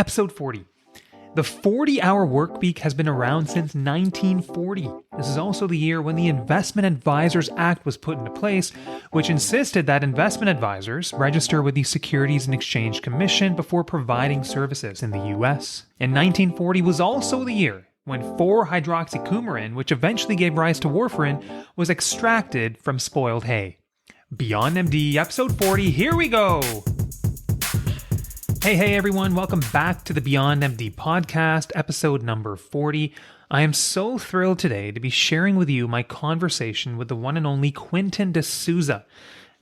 Episode 40. The 40-hour workweek has been around since 1940. This is also the year when the Investment Advisors Act was put into place, which insisted that investment advisors register with the Securities and Exchange Commission before providing services in the US. And 1940 was also the year when 4-hydroxycoumarin, which eventually gave rise to warfarin, was extracted from spoiled hay. Beyond MD, episode 40, here we go! Hey everyone, welcome back to the Beyond MD podcast, episode number 40. I am so thrilled today to be sharing with you my conversation with the one and only Quentin D'Souza.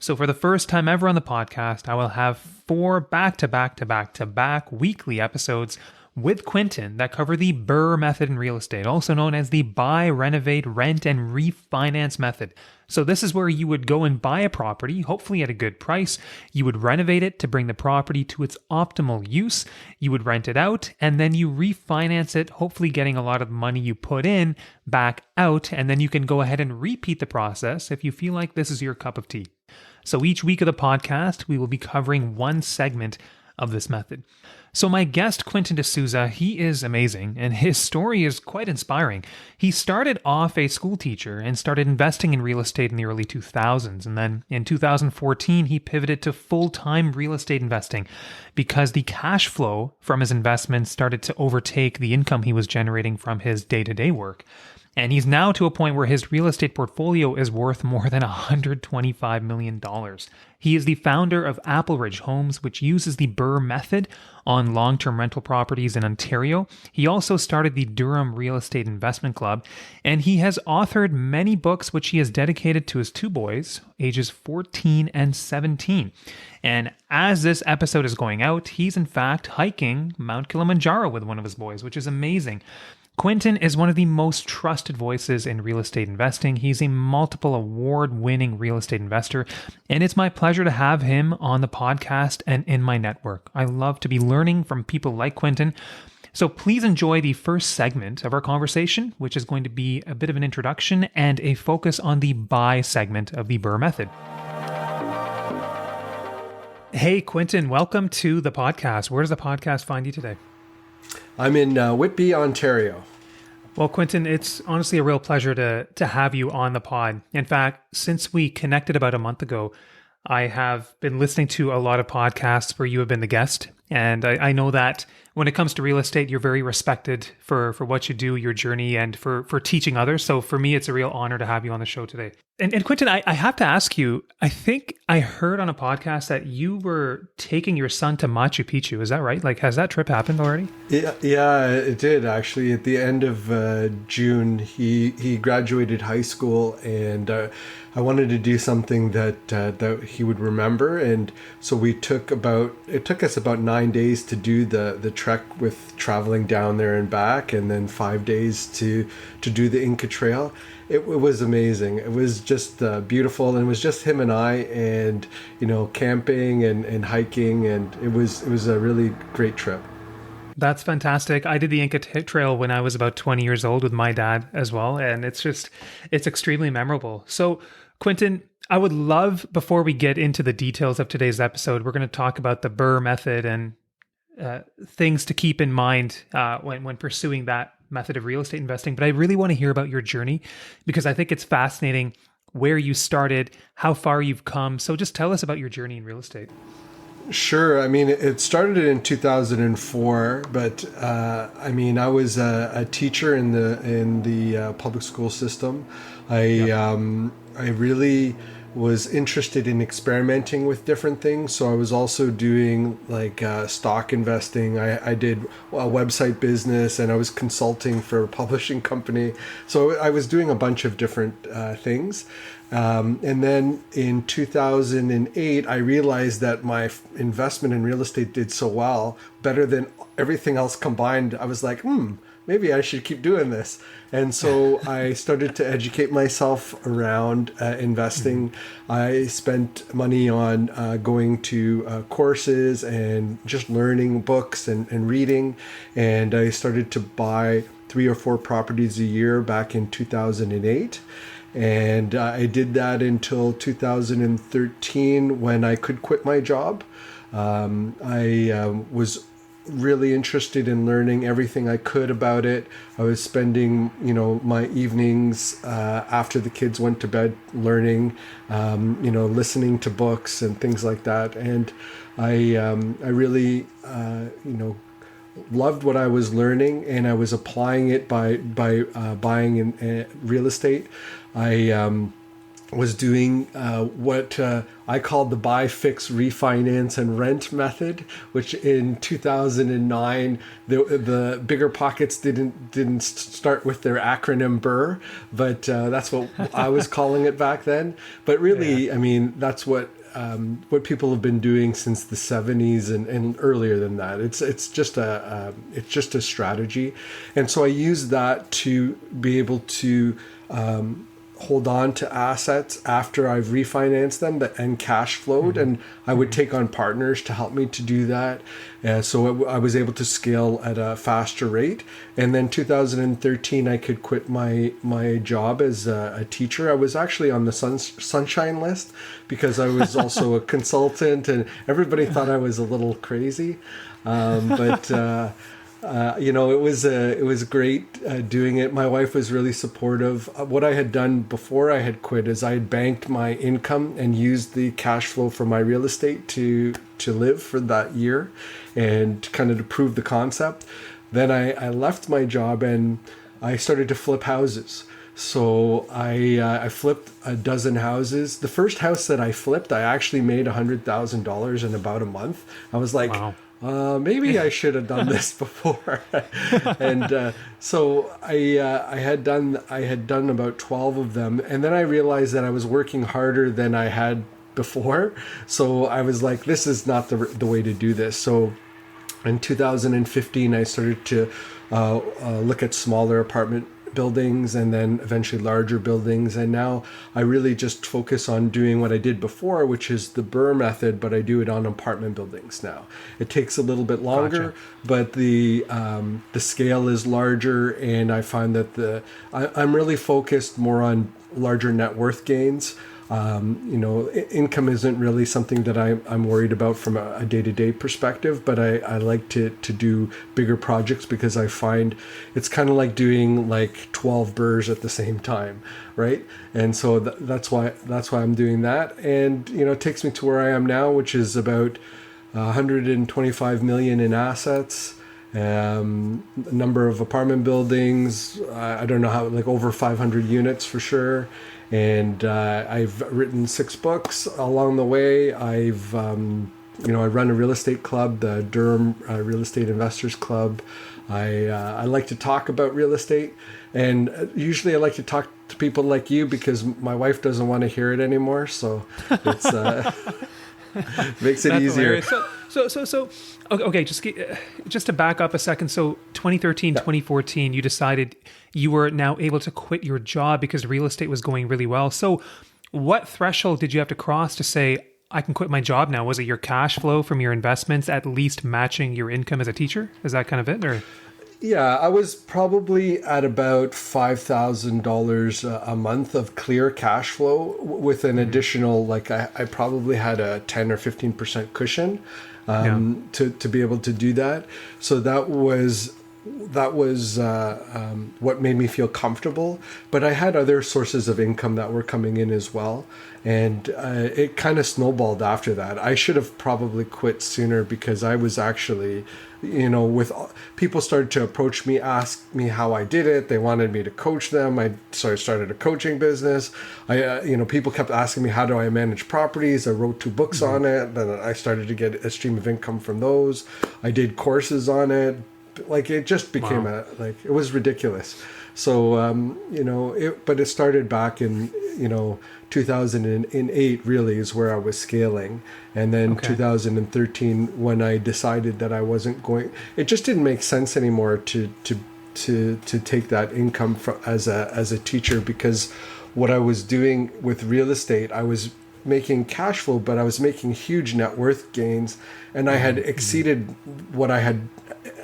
So for the first time ever on the podcast, I will have 4 back-to-back weekly episodes with Quentin that cover the BRRRR method in real estate, also known as the buy, renovate, rent, and refinance method. So this is where you would go and buy a property, hopefully at a good price. You would renovate it to bring the property to its optimal use. You would rent it out, and then you refinance it, hopefully getting a lot of money you put in back out, and then you can go ahead and repeat the process if you feel like this is your cup of tea. So each week of the podcast, we will be covering one segment of this method. So my guest, Quentin D'Souza, he is amazing, and his story is quite inspiring. He started off a school teacher and started investing in real estate in the early 2000s, and then in 2014, he pivoted to full-time real estate investing because the cash flow from his investments started to overtake the income he was generating from his day-to-day work. And he's now to a point where his real estate portfolio is worth more than $125 million. He is the founder of Appleridge Homes, which uses the BRRRR method on long-term rental properties in Ontario. He also started the Durham Real Estate Investment Club, and he has authored many books which he has dedicated to his 2 boys, ages 14 and 17. And as this episode is going out, he's in fact hiking Mount Kilimanjaro with one of his boys, which is amazing. Quentin is one of the most trusted voices in real estate investing. He's a multiple award-winning real estate investor, and it's my pleasure to have him on the podcast and in my network. I love to be learning from people like Quentin. So please enjoy the first segment of our conversation, which is going to be a bit of an introduction and a focus on the buy segment of the BRRRR method. Hey, Quentin, welcome to the podcast. Where does the podcast find you today? I'm in Whitby, Ontario. Well, Quentin, it's honestly a real pleasure to have you on the pod. In fact, since we connected about a month ago, I have been listening to a lot of podcasts where you have been the guest. And I know that when it comes to real estate, you're very respected for what you do, your journey, and for teaching others. So for me, it's a real honor to have you on the show today. And Quentin, I have to ask you, I think I heard on a podcast that you were taking your son to Machu Picchu. Is that right? Like, has that trip happened already? Yeah, it did actually. At the end of June, he graduated high school, and I wanted to do something that he would remember. And so it took us about 9 days to do the trek with traveling down there and back, and then 5 days to do the Inca Trail. It was amazing. It was just beautiful, and it was just him and I, and camping and hiking, and it was a really great trip. That's fantastic. I did the Inca Trail when I was about 20 years old with my dad as well, and it's extremely memorable. So, Quentin, I would love, before we get into the details of today's episode, we're going to talk about the BRRRR method and things to keep in mind when pursuing that method of real estate investing. But I really want to hear about your journey, because I think it's fascinating where you started, how far you've come. So just tell us about your journey in real estate. Sure. I mean, it started in 2004, but I was a teacher in the public school system. I really was interested in experimenting with different things. So I was also doing stock investing. I did a website business, and I was consulting for a publishing company. So I was doing a bunch of different things. And then in 2008, I realized that my investment in real estate did so well, better than everything else combined. I was like, maybe I should keep doing this. And so I started to educate myself around investing. I spent money on going to courses and just learning books and reading. And I started to buy 3 or 4 properties a year back in 2008. And I did that until 2013 when I could quit my job. I was really interested in learning everything I could about it. I was spending, my evenings after the kids went to bed learning, listening to books and things like that. And I really, loved what I was learning, and I was applying it by buying in real estate. I was doing what I called the buy, fix, refinance, and rent method, which in 2009 the bigger pockets didn't start with their acronym BRRRR, but that's what I was calling it back then. But really, I mean, that's what people have been doing since the 70s and earlier than that. It's just a strategy, and so I use that to be able to hold on to assets after I've refinanced them and cash flowed, and I would take on partners to help me to do that. So I was able to scale at a faster rate. And then 2013, I could quit my job as a teacher. I was actually on the sunshine list because I was also a consultant, and everybody thought I was a little crazy. It was great doing it. My wife was really supportive. What I had done before I had quit is I had banked my income and used the cash flow from my real estate to live for that year and kind of to prove the concept. Then I left my job and I started to flip houses. So I flipped a dozen houses. The first house that I flipped, I actually made $100,000 in about a month. I was like, wow. Maybe I should have done this before. And so I had done about 12 of them, and then I realized that I was working harder than I had before. So I was like, this is not the way to do this. So in 2015, I started to look at smaller apartment buildings and then eventually larger buildings. And now I really just focus on doing what I did before, which is the BRRRR method, but I do it on apartment buildings now. It takes a little bit longer, but the scale is larger, and I find that I'm really focused more on larger net worth gains. Income isn't really something that I'm worried about from a day-to-day perspective, but I like to do bigger projects because I find it's kind of like doing like 12 BRRRRs at the same time, right? And so that's why I'm doing that. And, it takes me to where I am now, which is about 125 million in assets. Number of apartment buildings, I don't know how, like over 500 units for sure. And I've written 6 books along the way. I run a real estate club, the Durham Real Estate Investors Club. I like to talk about real estate, and usually I like to talk to people like you because my wife doesn't want to hear it anymore. So it's makes it easier. So okay, just to back up a second. So 2013, 2014, you decided you were now able to quit your job because real estate was going really well. So what threshold did you have to cross to say, I can quit my job now? Was it your cash flow from your investments at least matching your income as a teacher? Is that kind of it? Or? Yeah, I was probably at about $5,000 a month of clear cash flow with an additional, I probably had a 10 or 15% cushion to be able to do that. So that was what made me feel comfortable. But I had other sources of income that were coming in as well. And it kind of snowballed after that. I should have probably quit sooner because I was actually, people started to approach me, ask me how I did it. They wanted me to coach them. So I started a coaching business. People kept asking me, how do I manage properties? I wrote 2 books on it. Then I started to get a stream of income from those. I did courses on it. It just became it was ridiculous. So, but it started back in, 2008 really is where I was scaling. And then 2013, when I decided that I wasn't going, it just didn't make sense anymore to take that income as a teacher, because what I was doing with real estate, I was making cash flow, but I was making huge net worth gains, and I had exceeded what I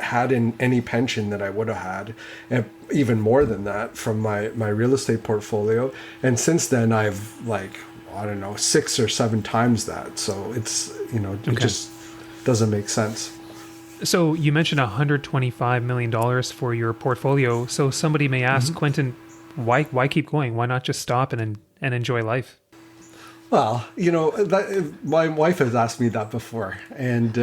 had in any pension that I would have had, and even more than that from my real estate portfolio. And since then I've 6 or 7 times that. So it's, it just doesn't make sense. So you mentioned $125 million for your portfolio. So somebody may ask, Quentin, why keep going? Why not just stop and enjoy life? Well, my wife has asked me that before, and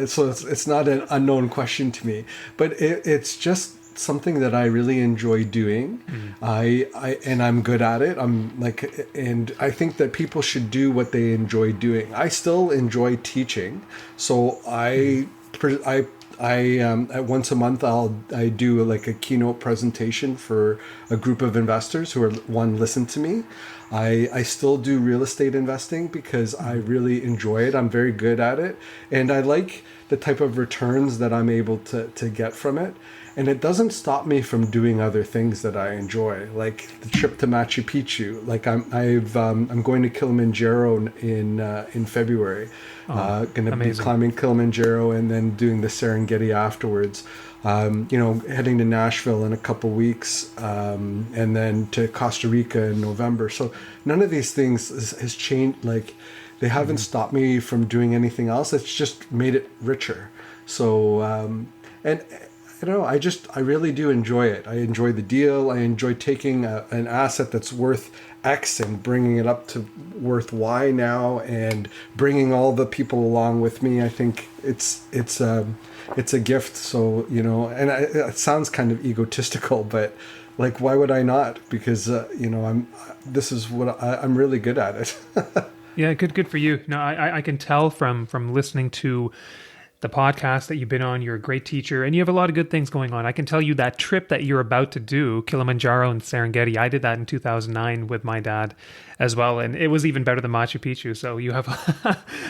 so it's not an unknown question to me. But it's just something that I really enjoy doing. And I'm good at it. And I think that people should do what they enjoy doing. I still enjoy teaching, so once a month I do like a keynote presentation for a group of investors who listen to me. I still do real estate investing because I really enjoy it. I'm very good at it, and I like the type of returns that I'm able to get from it. And it doesn't stop me from doing other things that I enjoy, like the trip to Machu Picchu. Like I'm going to Kilimanjaro in February. Going to be climbing Kilimanjaro and then doing the Serengeti afterwards. Heading to Nashville in a couple weeks, and then to Costa Rica in November. So none of these things has changed. Like, they haven't stopped me from doing anything else. It's just made it richer. So, and I really do enjoy it. I enjoy the deal. I enjoy taking an asset that's worth X and bringing it up to worth Y now, and bringing all the people along with me. I think it's a gift. So, and it sounds kind of egotistical, but like, why would I not? Because, I'm really good at it. Yeah, good for you. No, I can tell from listening to the podcast that you've been on. You're a great teacher, and you have a lot of good things going on. I can tell you that trip that you're about to do, Kilimanjaro and Serengeti, I did that in 2009 with my dad as well, and it was even better than Machu Picchu. So you have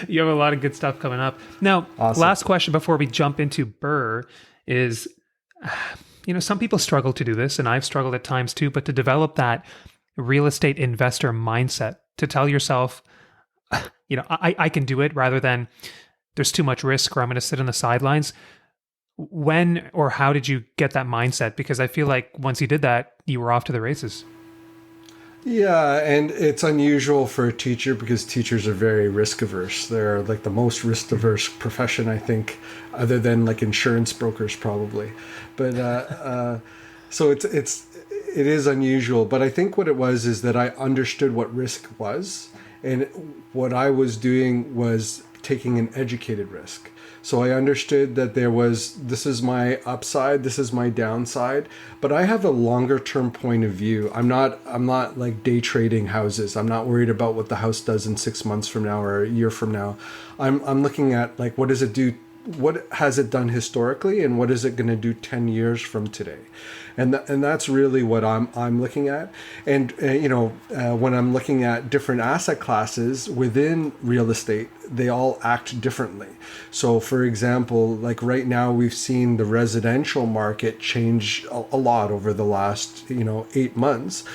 you have a lot of good stuff coming up. Now, Awesome. Last question before we jump into BRRRR is, some people struggle to do this, and I've struggled at times too, but to develop that real estate investor mindset, to tell yourself, I can do it, rather than there's too much risk or I'm going to sit on the sidelines. When or how did you get that mindset? Because I feel like once you did that, you were off to the races. Yeah, and it's unusual for a teacher because teachers are very risk averse. They're like the most risk averse profession, I think, other than like insurance brokers probably. But so it is unusual. But I think what it was is that I understood what risk was, and what I was doing was taking an educated risk. So I understood that this is my upside, this is my downside, but I have a longer term point of view. I'm not like day trading houses. I'm not worried about what the house does in 6 months from now or a year from now. I'm looking at, like, what does it do? What has it done historically, and what is it going to do 10 years from today? And that's really what I'm looking at. And when I'm looking at different asset classes within real estate, they all act differently. So, for example, like right now, we've seen the residential market change a lot over the last 8 months.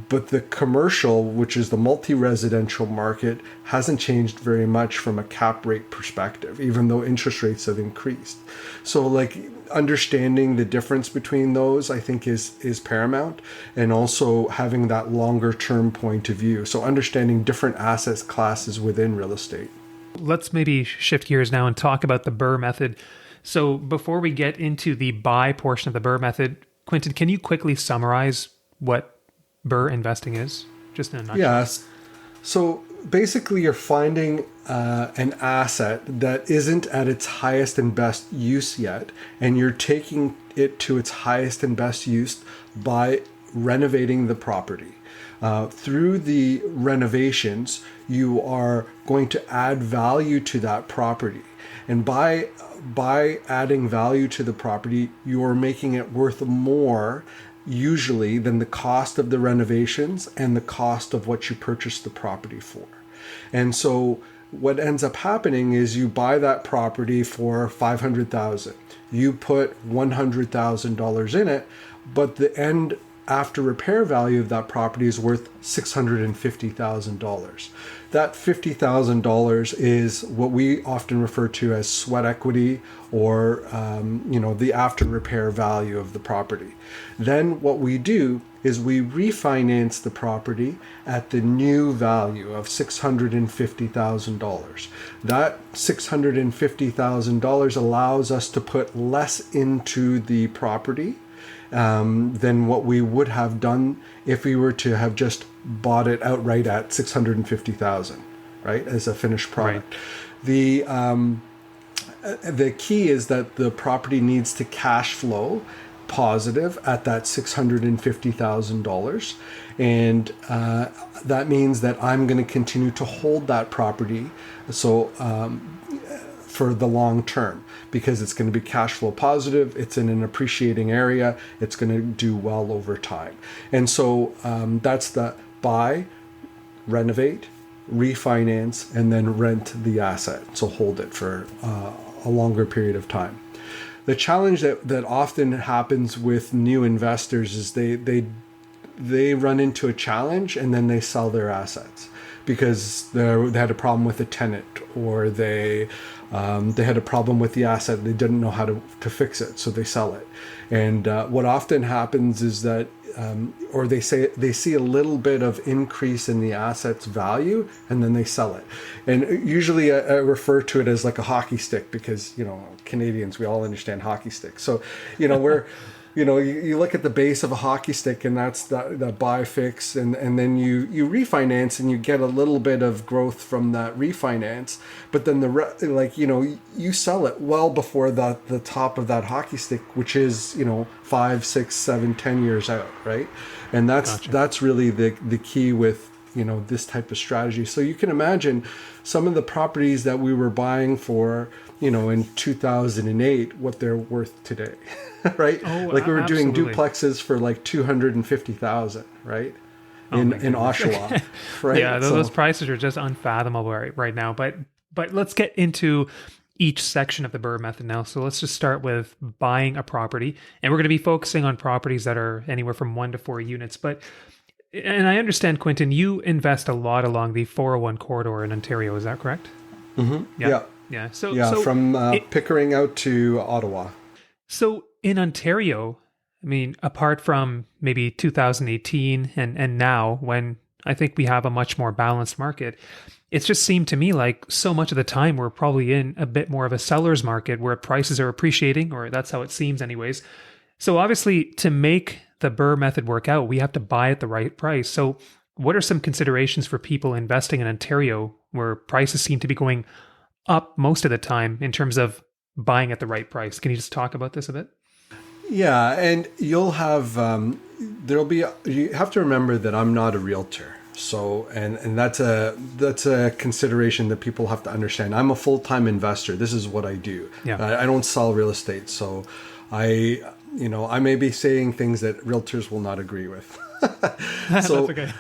But the commercial, which is the multi-residential market, hasn't changed very much from a cap rate perspective, even though interest rates have increased. So, like, understanding the difference between those, I think, is paramount, and also having that longer term point of view. So understanding different asset classes within real estate. Let's maybe shift gears now and talk about the BRRRR method. So before we get into the buy portion of the BRRRR method, Quentin, can you quickly summarize what BRRRR investing is, just in a nutshell? Yes. So basically, you're finding an asset that isn't at its highest and best use yet, and you're taking it to its highest and best use by renovating the property. Through the renovations, you are going to add value to that property. And by adding value to the property, you are making it worth more usually than the cost of the renovations and the cost of what you purchased the property for. And so what ends up happening is you buy that property for $500,000. You put $100,000 in it, but the end after repair value of that property is worth $650,000. That $50,000 is what we often refer to as sweat equity, or the after repair value of the property. Then what we do is we refinance the property at the new value of $650,000. That $650,000 allows us to put less into the property than what we would have done if we were to have just bought it outright at 650,000, right, as a finished product. Right. The key is that the property needs to cash flow positive at that $650,000, and that means that I'm going to continue to hold that property for the long term, because it's going to be cash flow positive, it's in an appreciating area, it's going to do well over time. And so that's the buy, renovate, refinance, and then rent the asset, so hold it for a longer period of time. The challenge that often happens with new investors is they run into a challenge and then they sell their assets because they had a problem with a tenant, or they had a problem with the asset, they didn't know how to fix it, so they sell it. And what often happens is that or they see a little bit of increase in the asset's value and then they sell it. And usually I refer to it as like a hockey stick, because Canadians, we all understand hockey sticks. So we're you look at the base of a hockey stick, and that's the buy, fix, and then you refinance, and you get a little bit of growth from that refinance, but then you sell it well before the top of that hockey stick, which is 5, 6, 7, 10 years out, right? And that's really the key with this type of strategy. So you can imagine some of the properties that we were buying for in 2008, what they're worth today. Right? Oh, like we were absolutely. doing duplexes for like 250,000, right? In Oshawa, right? Yeah, those prices are just unfathomable right now. But let's get into each section of the BRRRR method now. So let's just start with buying a property, and we're going to be focusing on properties that are anywhere from 1 to 4 units. And I understand, Quentin, you invest a lot along the 401 corridor in Ontario. Is that correct? Mm-hmm. Yeah. So from Pickering out to Ottawa. So in Ontario, I mean, apart from maybe 2018 and now, when I think we have a much more balanced market, it's just seemed to me like so much of the time we're probably in a bit more of a seller's market where prices are appreciating, or that's how it seems anyways. So obviously, to make the BRRRR method work out, we have to buy at the right price. So what are some considerations for people investing in Ontario where prices seem to be going up most of the time in terms of buying at the right price? Can you just talk about this a bit? Yeah, and you'll have you have to remember that I'm not a realtor. So and that's a consideration that people have to understand. I'm a full-time investor. This is what I do. Yeah. I don't sell real estate. So I may be saying things that realtors will not agree with. So, That's okay.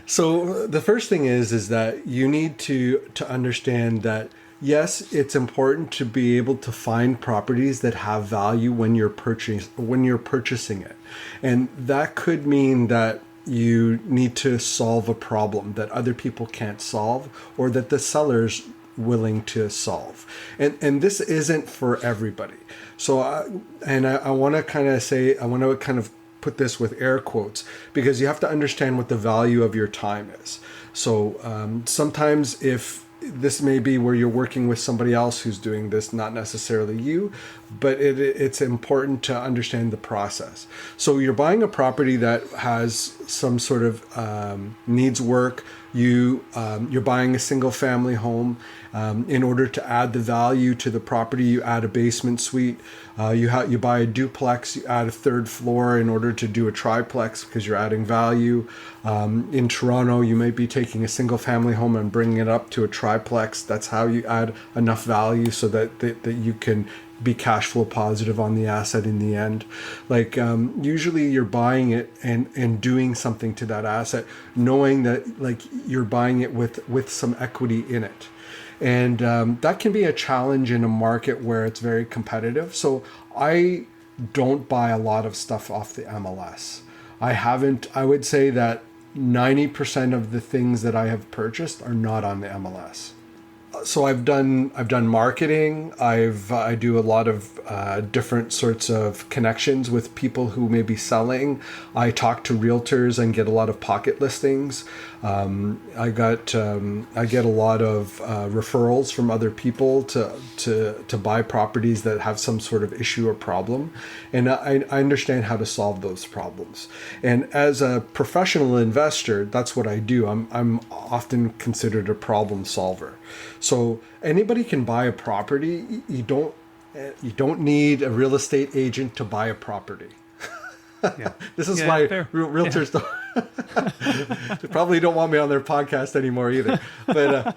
So the first thing is that you need to understand that yes, it's important to be able to find properties that have value when you're purchasing it. And that could mean that you need to solve a problem that other people can't solve, or that the seller's willing to solve. And this isn't for everybody. So I want to kind of put this with air quotes, because you have to understand what the value of your time is. So sometimes if this may be where you're working with somebody else who's doing this, not necessarily you, but it's important to understand the process. So you're buying a property that has some sort of needs work. You're buying a single family home. In order to add the value to the property, you add a basement suite. You buy a duplex, you add a third floor in order to do a triplex, because you're adding value. In Toronto, you might be taking a single family home and bringing it up to a triplex. That's how you add enough value so that you can be cash flow positive on the asset in the end. Like usually you're buying it and doing something to that asset, knowing that like you're buying it with some equity in it. And that can be a challenge in a market where it's very competitive. So I don't buy a lot of stuff off the MLS. I would say that 90% of the things that I have purchased are not on the MLS. So I've done marketing. I do a lot of different sorts of connections with people who may be selling. I talk to realtors and get a lot of pocket listings. I get a lot of referrals from other people to buy properties that have some sort of issue or problem, and I understand how to solve those problems. And as a professional investor, that's what I do. I'm often considered a problem solver. So anybody can buy a property. You don't need a real estate agent to buy a property. Yeah. This is why realtors don't probably don't want me on their podcast anymore either. But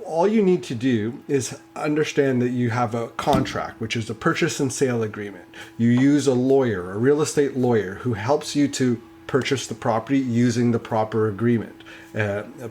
all you need to do is understand that you have a contract, which is a purchase and sale agreement. You use a lawyer, a real estate lawyer, who helps you to purchase the property using the proper agreement,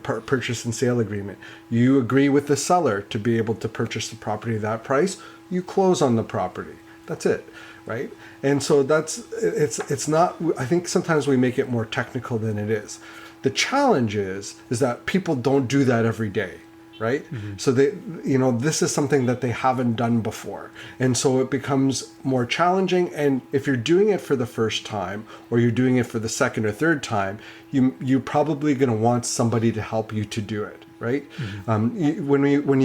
purchase and sale agreement. You agree with the seller to be able to purchase the property at that price. You close on the property. That's it, right? And so it's not, I think sometimes we make it more technical than it is. The challenge is that people don't do that every day, right? Mm-hmm. So this is something that they haven't done before. And so it becomes more challenging. And if you're doing it for the first time, or you're doing it for the second or third time, you're probably going to want somebody to help you to do it, right? Mm-hmm. When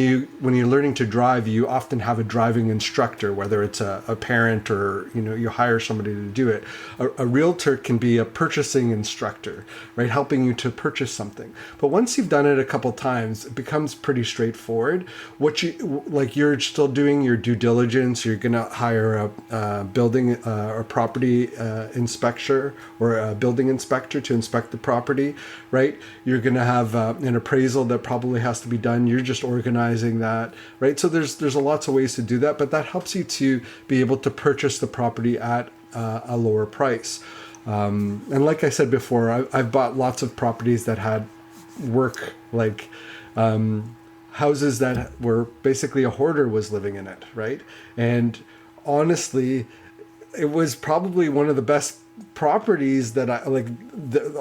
you're learning to drive, you often have a driving instructor, whether it's a parent or you hire somebody to do it. A realtor can be a purchasing instructor, right, helping you to purchase something. But once you've done it a couple times, it becomes pretty straightforward. You're still doing your due diligence. You're going to hire a building or property inspector or a building inspector to inspect the property, right? You're going to have an appraisal that probably has to be done. You're just organizing that, right? So there's lots of ways to do that, but that helps you to be able to purchase the property at a lower price. And like I said before, I've bought lots of properties that had work, like houses that were basically a hoarder was living in it, right? And honestly, it was probably one of the best properties that I like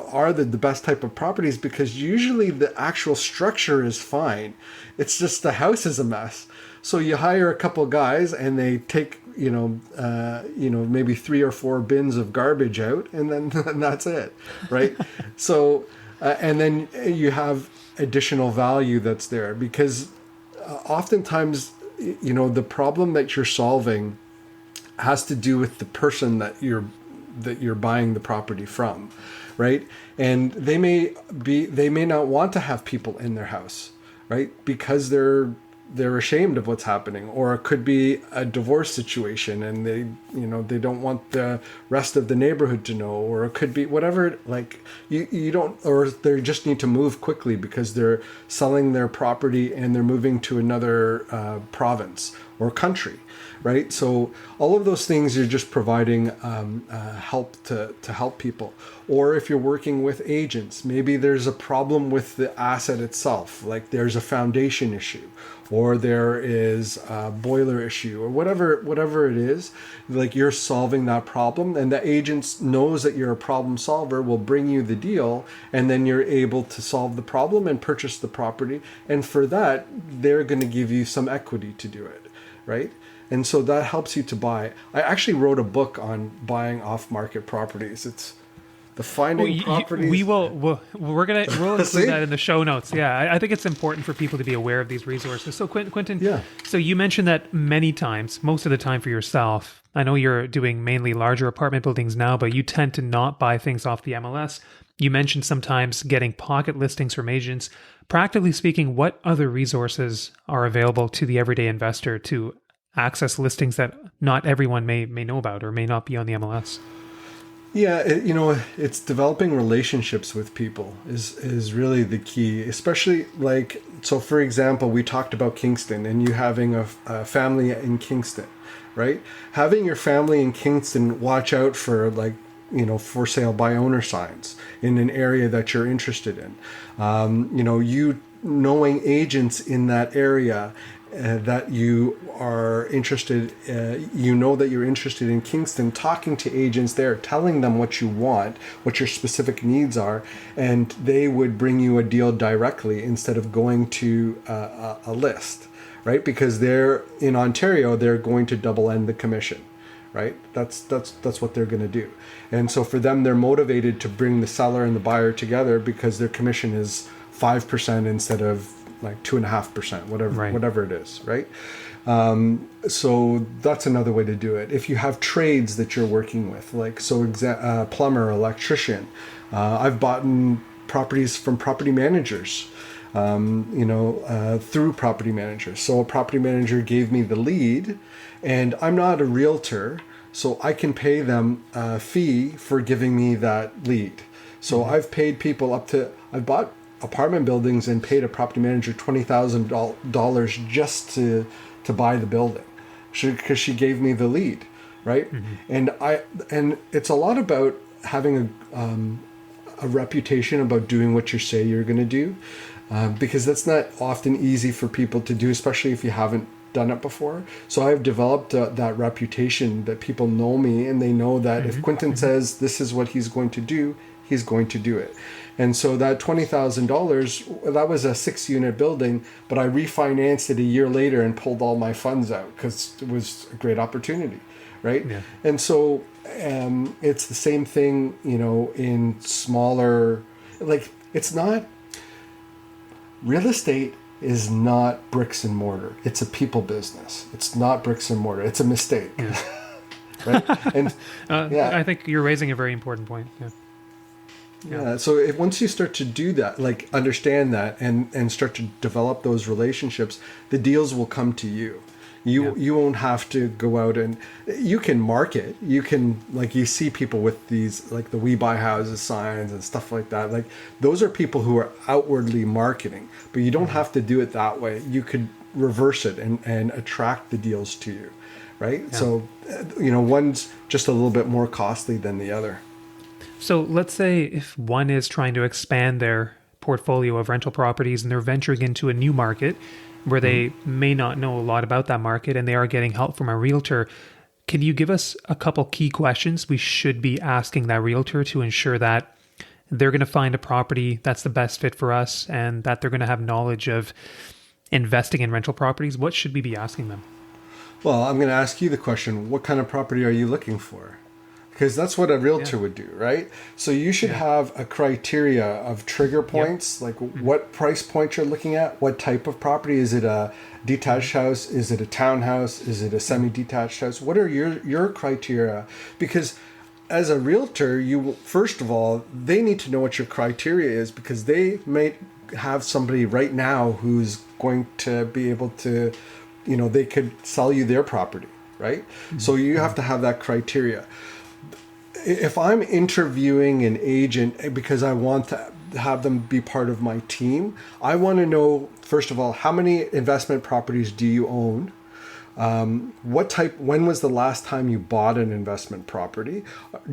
are the best type of properties, because usually the actual structure is fine. It's just the house is a mess. So you hire a couple guys and they take maybe 3 or 4 bins of garbage out, and then and that's it, right? So and then you have additional value that's there, because oftentimes the problem that you're solving has to do with the person that you're buying the property from, right? And they may not want to have people in their house, right? Because they're ashamed of what's happening, or it could be a divorce situation and they don't want the rest of the neighborhood to know, or it could be whatever, like you don't, or they just need to move quickly because they're selling their property and they're moving to another province or country, right? So all of those things, you're just providing help to help people. Or if you're working with agents, maybe there's a problem with the asset itself, like there's a foundation issue, or there is a boiler issue, or whatever it is, like you're solving that problem, and the agent knows that you're a problem solver, will bring you the deal, and then you're able to solve the problem and purchase the property. And for that, they're going to give you some equity to do it, right? And so that helps you to buy. I actually wrote a book on buying off-market properties. It's the finding properties. We'll include that in the show notes. Yeah, I think it's important for people to be aware of these resources. So Quentin, yeah. So you mentioned that many times, most of the time for yourself. I know you're doing mainly larger apartment buildings now, but you tend to not buy things off the MLS. You mentioned sometimes getting pocket listings from agents. Practically speaking, what other resources are available to the everyday investor to access listings that not everyone may know about or may not be on the MLS? Yeah, it's developing relationships with people is really the key, especially so for example, we talked about Kingston and you having a family in Kingston, right? Having your family in Kingston watch out for for sale by owner signs in an area that you're interested in. You knowing agents in that area that you are interested, that you're interested in Kingston, talking to agents there, telling them what you want, what your specific needs are, and they would bring you a deal directly instead of going to a list, right? Because they're in Ontario, they're going to double end the commission, right? That's what they're going to do. And so for them, they're motivated to bring the seller and the buyer together because their commission is 5% instead of like 2.5%, whatever it is, right? So that's another way to do it. If you have trades that you're working with, like plumber, electrician, I've bought properties from property managers, through property managers. So a property manager gave me the lead, and I'm not a realtor, so I can pay them a fee for giving me that lead. So I've paid people I've bought apartment buildings and paid a property manager $20,000 just to buy the building, because she gave me the lead, right? And it's a lot about having a reputation about doing what you say you're going to do, because that's not often easy for people to do, especially if you haven't done it before. So I've developed that reputation that people know me, and they know that if Quentin says this is what he's going to do, he's going to do it. And so that $20,000, that was a 6-unit building, but I refinanced it a year later and pulled all my funds out because it was a great opportunity, right? Yeah. And so it's the same thing, in smaller, like real estate is not bricks and mortar. It's a people business. It's not bricks and mortar. It's a mistake. Yeah. Right? And I think you're raising a very important point. Yeah. Yeah. So once you start to do that, like understand that and start to develop those relationships, the deals will come to you. You won't have to go out, and you can market. You can, like, you see people with these, like, the We Buy Houses signs and stuff like that. Like, those are people who are outwardly marketing, but you don't have to do it that way. You could reverse it and attract the deals to you, right? Yeah. So, one's just a little bit more costly than the other. So let's say if one is trying to expand their portfolio of rental properties and they're venturing into a new market where they may not know a lot about that market and they are getting help from a realtor, can you give us a couple key questions we should be asking that realtor to ensure that they're going to find a property that's the best fit for us and that they're going to have knowledge of investing in rental properties? What should we be asking them? Well, I'm going to ask you the question, what kind of property are you looking for? Because that's what a realtor would do, right? So you should have a criteria of trigger points, like what price point you're looking at, what type of property. Is it a detached house? Is it a townhouse? Is it a semi-detached house? What are your criteria? Because as a realtor, first of all, they need to know what your criteria is, because they may have somebody right now who's going to be able to, they could sell you their property, right? So you have to have that criteria. If I'm interviewing an agent because I want to have them be part of my team, I want to know, first of all, how many investment properties do you own? When was the last time you bought an investment property?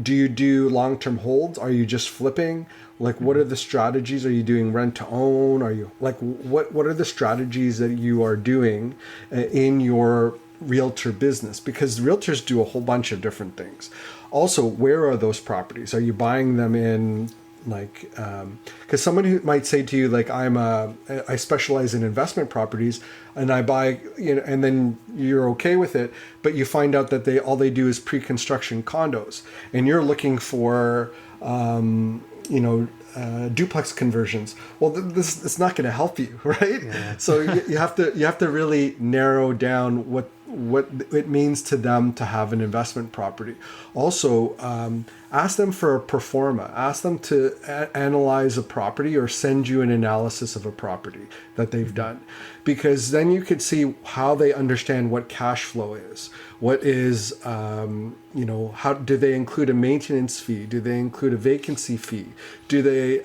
Do you do long-term holds? Are you just flipping? Like, what are the strategies? Are you doing rent to own? Are you what are the strategies that you are doing in your realtor business? Because realtors do a whole bunch of different things. Also, where are those properties? Are you buying them in, like, because somebody might say to you, like, I specialize in investment properties and I buy, and then you're okay with it, but you find out that all they do is pre-construction condos, and you're looking for, duplex conversions. Well, it's not going to help you, right? Yeah. So you have to really narrow down what it means to them to have an investment property. Also, ask them for a pro forma. Ask them to analyze a property or send you an analysis of a property that they've done, because then you could see how they understand what cash flow is. What is, how do they include a maintenance fee? Do they include a vacancy fee? Do they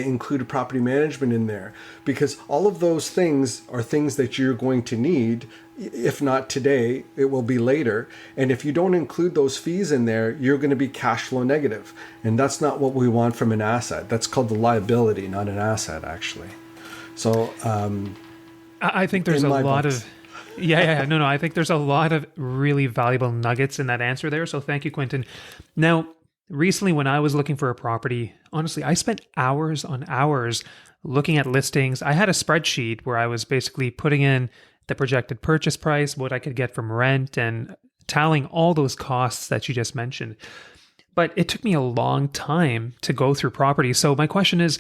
include a property management in there? Because all of those things are things that you're going to need. If not today, it will be later. And if you don't include those fees in there, you're going to be cash flow negative. And that's not what we want from an asset. That's called the liability, not an asset, actually. So I think there's in a my lot books. of, no, I think there's a lot of really valuable nuggets in that answer there. So thank you, Quentin. Now, recently when I was looking for a property, honestly, I spent hours on hours looking at listings. I had a spreadsheet where I was basically putting in the projected purchase price, what I could get from rent, and tallying all those costs that you just mentioned. But it took me a long time to go through properties. So my question is,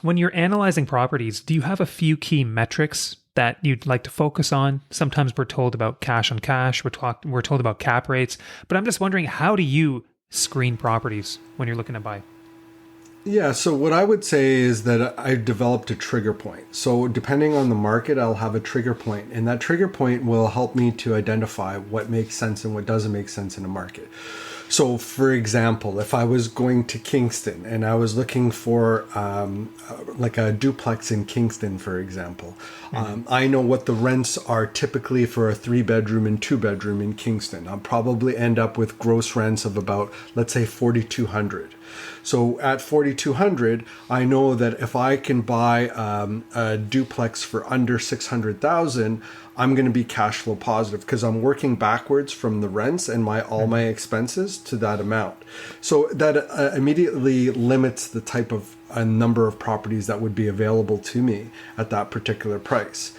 when you're analyzing properties, do you have a few key metrics that you'd like to focus on? Sometimes we're told about cash on cash, we're told about cap rates, but I'm just wondering, how do you screen properties when you're looking to buy? Yeah, so what I would say is that I've developed a trigger point. So depending on the market, I'll have a trigger point, and that trigger point will help me to identify what makes sense and what doesn't make sense in a market. So, for example, if I was going to Kingston and I was looking for like a duplex in Kingston, for example, I know what the rents are typically for a 3-bedroom and 2-bedroom in Kingston. I'll probably end up with gross rents of about, let's say, $4,200. So at $4,200, I know that if I can buy a duplex for under $600,000, I'm going to be cash flow positive because I'm working backwards from the rents and all my expenses to that amount. So that immediately limits the type of a number of properties that would be available to me at that particular price.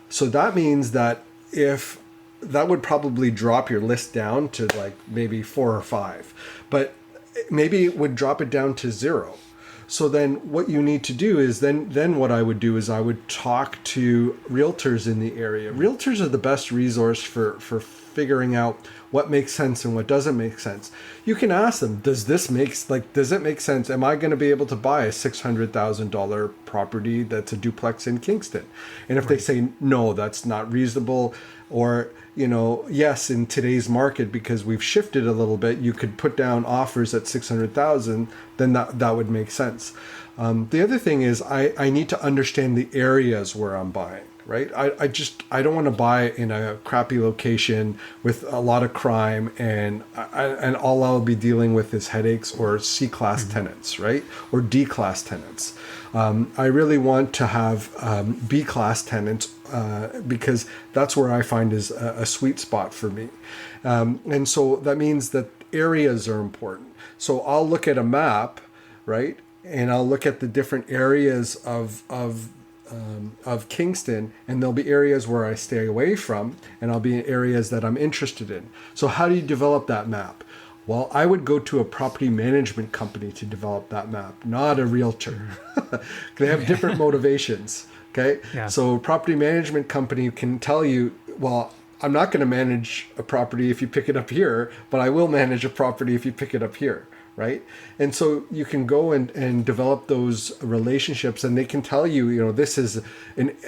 So that means that if that would probably drop your list down to like maybe 4 or 5, but maybe it would drop it down to 0. So then what you need to do is then what I would do is I would talk to realtors in the area. Realtors are the best resource for figuring out what makes sense and what doesn't make sense. You can ask them, does it make sense? Am I going to be able to buy a $600,000 property that's a duplex in Kingston? And if they say, no, that's not reasonable, or, yes, in today's market, because we've shifted a little bit, you could put down offers at 600,000, then that would make sense. The other thing is I need to understand the areas where I'm buying, right? I don't want to buy in a crappy location with a lot of crime and all I'll be dealing with is headaches or C-class tenants, right? Or D-class tenants. I really want to have B-class tenants because that's where I find is a sweet spot for me. And so that means that areas are important. So I'll look at a map, right? And I'll look at the different areas of Kingston, and there'll be areas where I stay away from, and I'll be in areas that I'm interested in. So how do you develop that map? Well, I would go to a property management company to develop that map, not a realtor. They have different motivations. Okay. Yeah. So property management company can tell you, well, I'm not going to manage a property if you pick it up here, but I will manage a property if you pick it up here. Right. And so you can go and develop those relationships, and they can tell you, this is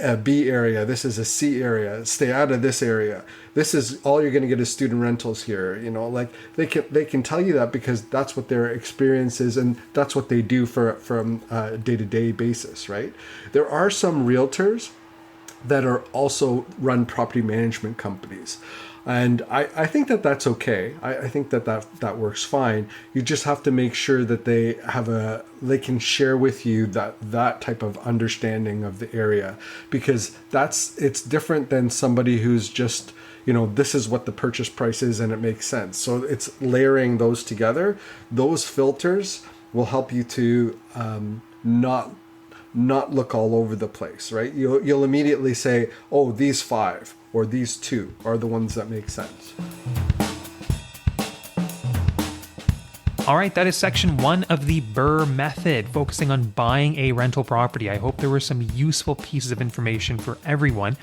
a B area. This is a C area. Stay out of this area. This is all you're going to get is student rentals here. Like they can tell you that because that's what their experience is, and that's what they do from a day-to-day basis. Right. There are some realtors that are also run property management companies. And I think that's okay. I think that works fine. You just have to make sure that they can share with you that type of understanding of the area, because it's different than somebody who's just, this is what the purchase price is and it makes sense. So it's layering those together. Those filters will help you to not look all over the place, right? You'll immediately say, oh, these 5 or these 2 are the ones that make sense. All right, that is section 1 of the BRRRR method, focusing on buying a rental property. I hope there were some useful pieces of information for everyone.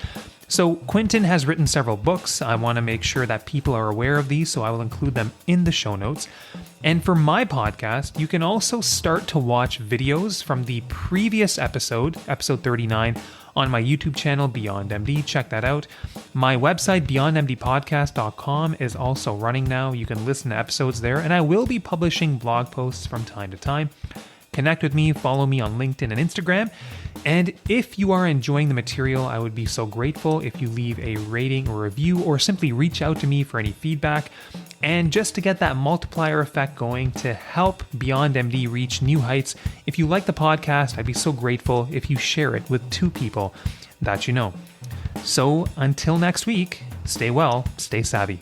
So Quentin has written several books. I want to make sure that people are aware of these, so I will include them in the show notes. And for my podcast, you can also start to watch videos from the previous episode 39, on my YouTube channel, Beyond MD. Check that out. My website, beyondmdpodcast.com, is also running now. You can listen to episodes there, and I will be publishing blog posts from time to time. Connect with me, follow me on LinkedIn and Instagram. And if you are enjoying the material, I would be so grateful if you leave a rating or review or simply reach out to me for any feedback. And just to get that multiplier effect going to help Beyond MD reach new heights, if you like the podcast, I'd be so grateful if you share it with 2 people that you know. So until next week, stay well, stay savvy.